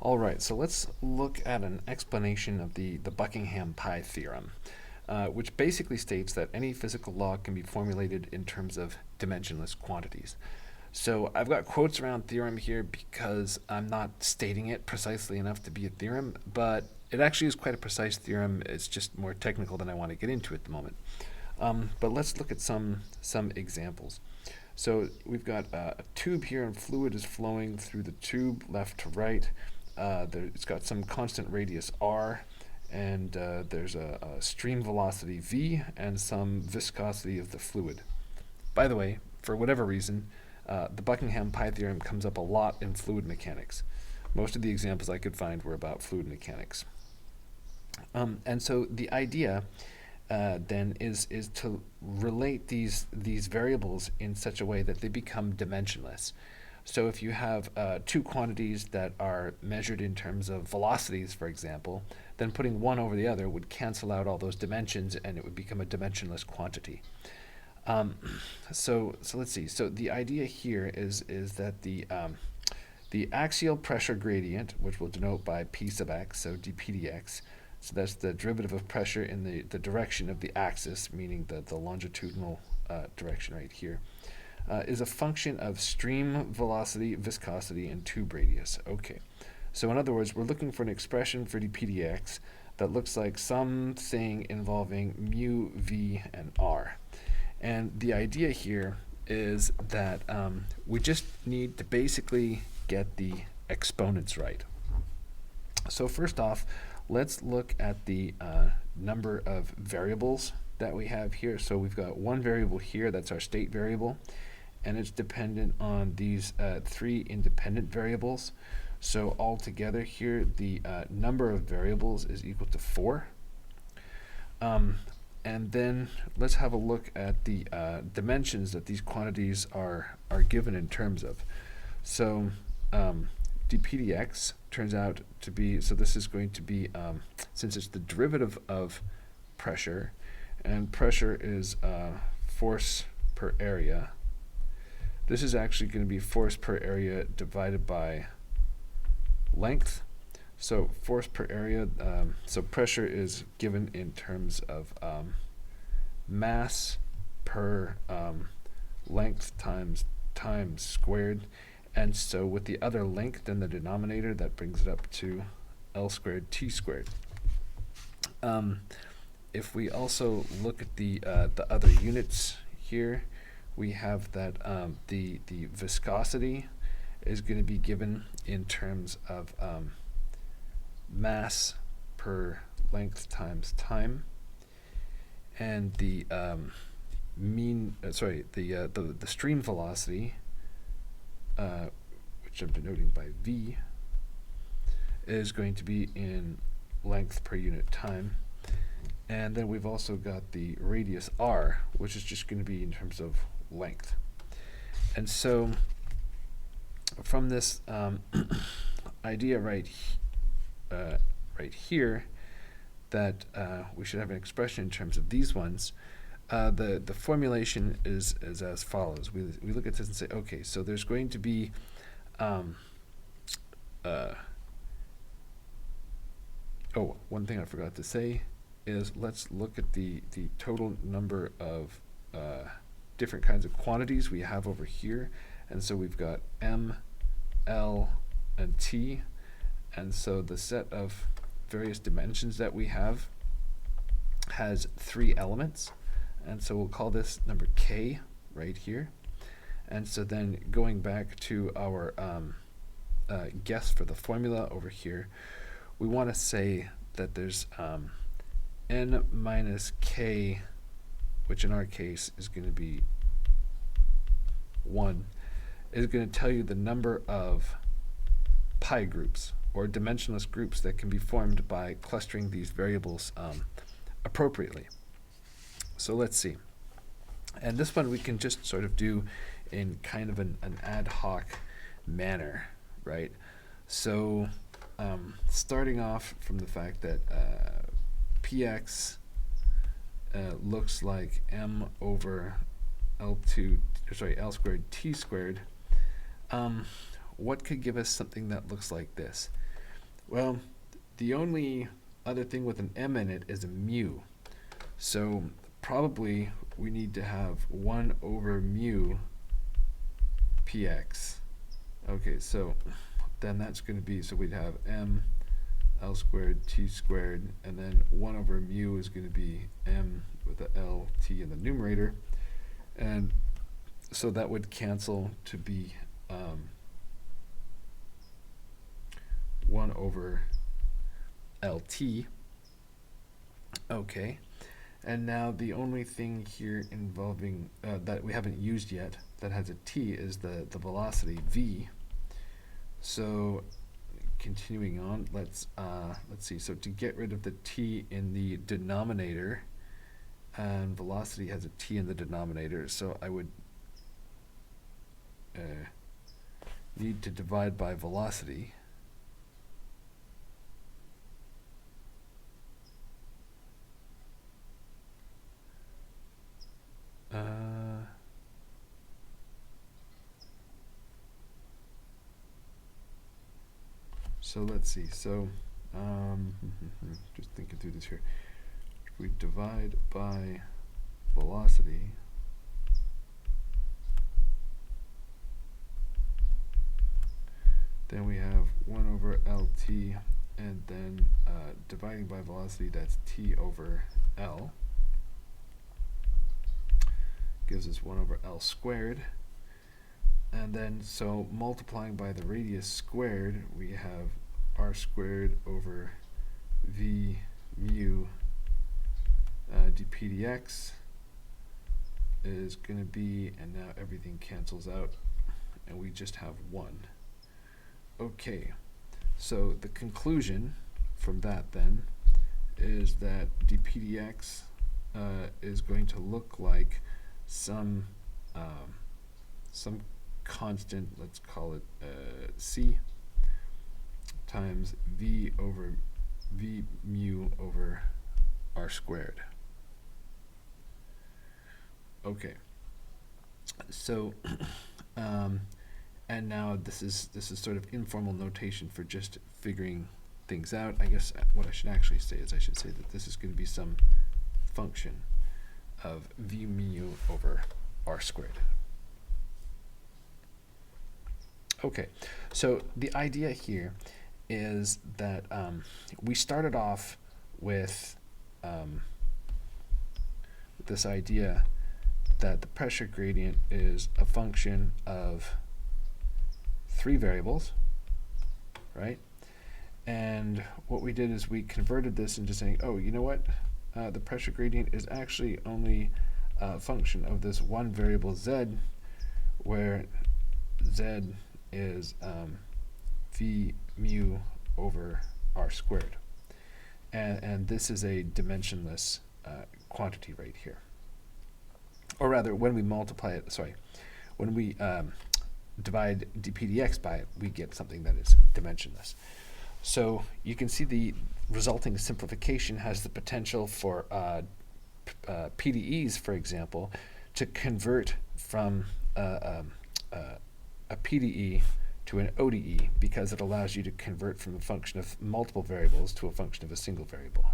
All right, so let's look at an explanation of the Buckingham pi theorem, which basically states that any physical law can be formulated in terms of dimensionless quantities. So I've got quotes around theorem here because I'm not stating it precisely enough to be a theorem, but it actually is quite a precise theorem. It's just more technical than I want to get into at the moment. But let's look at some examples. So we've got a tube here, and fluid is flowing through the tube left to right. It's got some constant radius r, and there's a stream velocity v and some viscosity of the fluid. By the way, for whatever reason, the Buckingham pi theorem comes up a lot in fluid mechanics. Most of the examples I could find were about fluid mechanics. And so the idea then is to relate these variables in such a way that they become dimensionless. So if you have two quantities that are measured in terms of velocities, for example, then putting one over the other would cancel out all those dimensions, and it would become a dimensionless quantity. So let's see. So the idea here is that the axial pressure gradient, which we'll denote by p sub x, so dp dx, so that's the derivative of pressure in the direction of the axis, meaning the longitudinal direction right here, is a function of stream velocity, viscosity, and tube radius. Okay, so in other words, we're looking for an expression for dp dx that looks like something involving mu, v, and r. And the idea here is that we just need to basically get the exponents right. So first off, let's look at the number of variables that we have here. So we've got one variable here, that's our state variable, and it's dependent on these three independent variables. So altogether here, the number of variables is equal to 4. And then let's have a look at the dimensions that these quantities are given in terms of. So dp dx turns out to be, so this is going to be, since it's the derivative of pressure, and pressure is force per area, this is actually going to be force per area divided by length. So force per area, so pressure is given in terms of mass per length times time squared. And so with the other length in the denominator, that brings it up to L squared T squared. If we also look at the other units here, we have that the viscosity is going to be given in terms of mass per length times time, and the the stream velocity, which I'm denoting by v, is going to be in length per unit time. And then we've also got the radius r, which is just going to be in terms of length. And so from this idea right here, that we should have an expression in terms of these ones, the formulation is as follows. We look at this and say, okay, so there's going to be one thing I forgot to say is let's look at the total number of different kinds of quantities we have over here. And so we've got m, l, and t. And so the set of various dimensions that we have has 3 elements. And so we'll call this number k right here. And so then going back to our guess for the formula over here, we want to say that there's n minus k, which in our case is going to be 1, is going to tell you the number of pi groups, or dimensionless groups, that can be formed by clustering these variables appropriately. So let's see. And this one we can just sort of do in kind of an ad hoc manner, right? So starting off from the fact that px looks like m over L squared T squared, what could give us something that looks like this? Well, the only other thing with an m in it is a mu. So probably we need to have 1 over mu px. Okay, so then that's going to be, so we'd have m l squared t squared, and then 1 over mu is going to be m with the l t in the numerator. And so that would cancel to be 1 over lt. Okay. And now the only thing here involving that we haven't used yet that has a t is the velocity v. So continuing on, let's see. So to get rid of the t in the denominator, and velocity has a t in the denominator, so I would need to divide by velocity. So let's see. So just thinking through this here. If we divide by velocity, then we have 1 over lt, and then dividing by velocity, that's t over l. Gives us 1 over l squared. And then, so multiplying by the radius squared, we have r squared over v mu dp dx is going to be, and now everything cancels out, and we just have 1. Okay, so the conclusion from that then is that dp dx is going to look like some constant, let's call it c, times v over v mu over r squared. Okay, so and now this is sort of informal notation for just figuring things out. I guess what I should actually say is I should say that this is going to be some function of v mu over r squared. Okay, so the idea here is that we started off with this idea that the pressure gradient is a function of 3 variables, right? And what we did is we converted this into saying, oh, you know what? The pressure gradient is actually only a function of this one variable z, where z is v mu over r squared. And this is a dimensionless quantity right here. Or rather, when we multiply it, when we divide dp dx by it, we get something that is dimensionless. So you can see the resulting simplification has the potential for PDEs, for example, to convert from a PDE to an ODE, because it allows you to convert from a function of multiple variables to a function of a single variable.